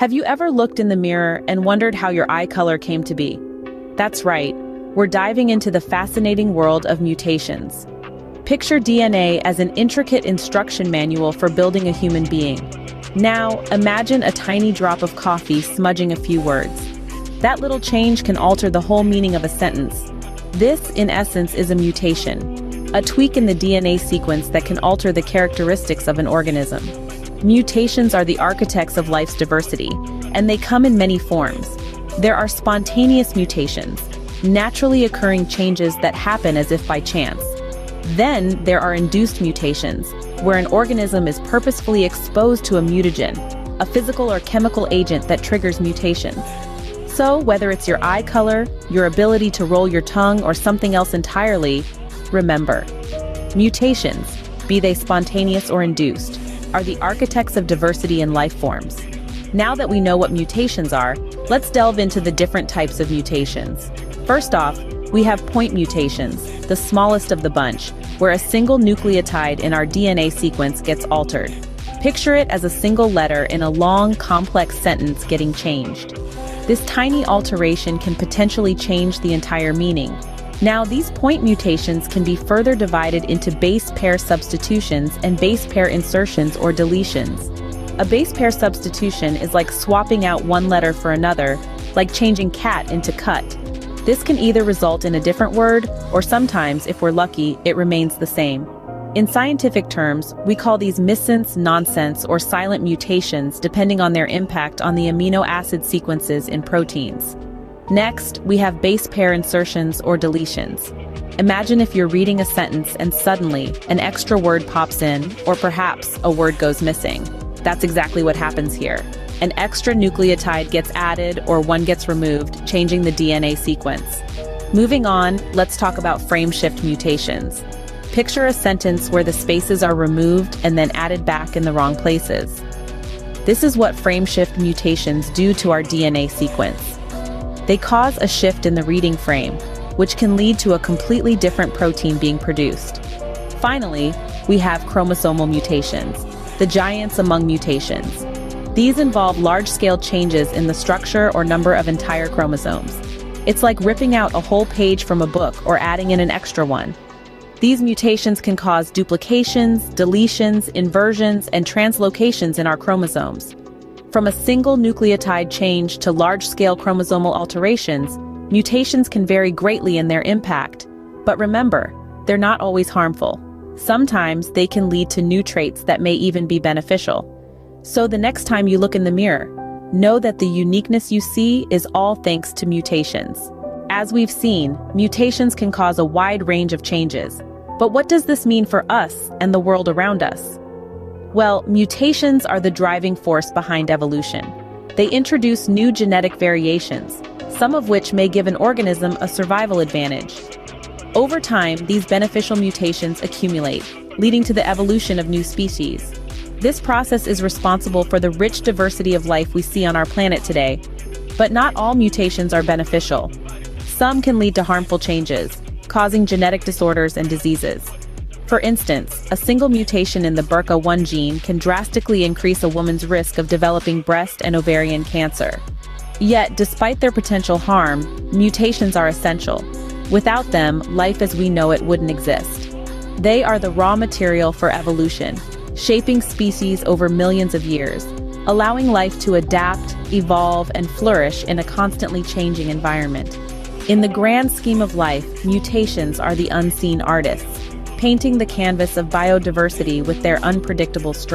Have you ever looked in the mirror and wondered how your eye color came to be? That's right, we're diving into the fascinating world of mutations. Picture DNA as an intricate instruction manual for building a human being. Now, imagine a tiny drop of coffee smudging a few words. That little change can alter the whole meaning of a sentence. This, in essence, is a mutation, a tweak in the DNA sequence that can alter the characteristics of an organism. Mutations are the architects of life's diversity, and they come in many forms. There are spontaneous mutations, naturally occurring changes that happen as if by chance. Then there are induced mutations, where an organism is purposefully exposed to a mutagen, a physical or chemical agent that triggers mutations. So, whether it's your eye color, your ability to roll your tongue, or something else entirely, remember, mutations, be they spontaneous or induced, are the architects of diversity in life forms. Now that we know what mutations are, let's delve into the different types of mutations. First off, we have point mutations, the smallest of the bunch, where a single nucleotide in our DNA sequence gets altered. Picture it as a single letter in a long, complex sentence getting changed. This tiny alteration can potentially change the entire meaning. Now, these point mutations can be further divided into base pair substitutions and base pair insertions or deletions. A base pair substitution is like swapping out one letter for another, like changing cat into cut. This can either result in a different word, or sometimes, if we're lucky, it remains the same. In scientific terms, we call these missense, nonsense, or silent mutations depending on their impact on the amino acid sequences in proteins. Next, we have base pair insertions or deletions. Imagine if you're reading a sentence and suddenly an extra word pops in, or perhaps a word goes missing. That's exactly what happens here. An extra nucleotide gets added or one gets removed, changing the DNA sequence. Moving on, let's talk about frame shift mutations. Picture a sentence where the spaces are removed and then added back in the wrong places. This is what frame shift mutations do to our DNA sequence. They cause a shift in the reading frame, which can lead to a completely different protein being produced. Finally, we have chromosomal mutations, the giants among mutations. These involve large-scale changes in the structure or number of entire chromosomes. It's like ripping out a whole page from a book or adding in an extra one. These mutations can cause duplications, deletions, inversions, and translocations in our chromosomes. From a single nucleotide change to large-scale chromosomal alterations, mutations can vary greatly in their impact. But remember, they're not always harmful. Sometimes they can lead to new traits that may even be beneficial. So the next time you look in the mirror, know that the uniqueness you see is all thanks to mutations. As we've seen, mutations can cause a wide range of changes. But what does this mean for us and the world around us? Well, mutations are the driving force behind evolution. They introduce new genetic variations, some of which may give an organism a survival advantage. Over time, these beneficial mutations accumulate, leading to the evolution of new species. This process is responsible for the rich diversity of life we see on our planet today. But not all mutations are beneficial. Some can lead to harmful changes, causing genetic disorders and diseases. For instance, a single mutation in the BRCA1 gene can drastically increase a woman's risk of developing breast and ovarian cancer. Yet, despite their potential harm, mutations are essential. Without them, life as we know it wouldn't exist. They are the raw material for evolution, shaping species over millions of years, allowing life to adapt, evolve, and flourish in a constantly changing environment. In the grand scheme of life, mutations are the unseen artists, painting the canvas of biodiversity with their unpredictable strokes.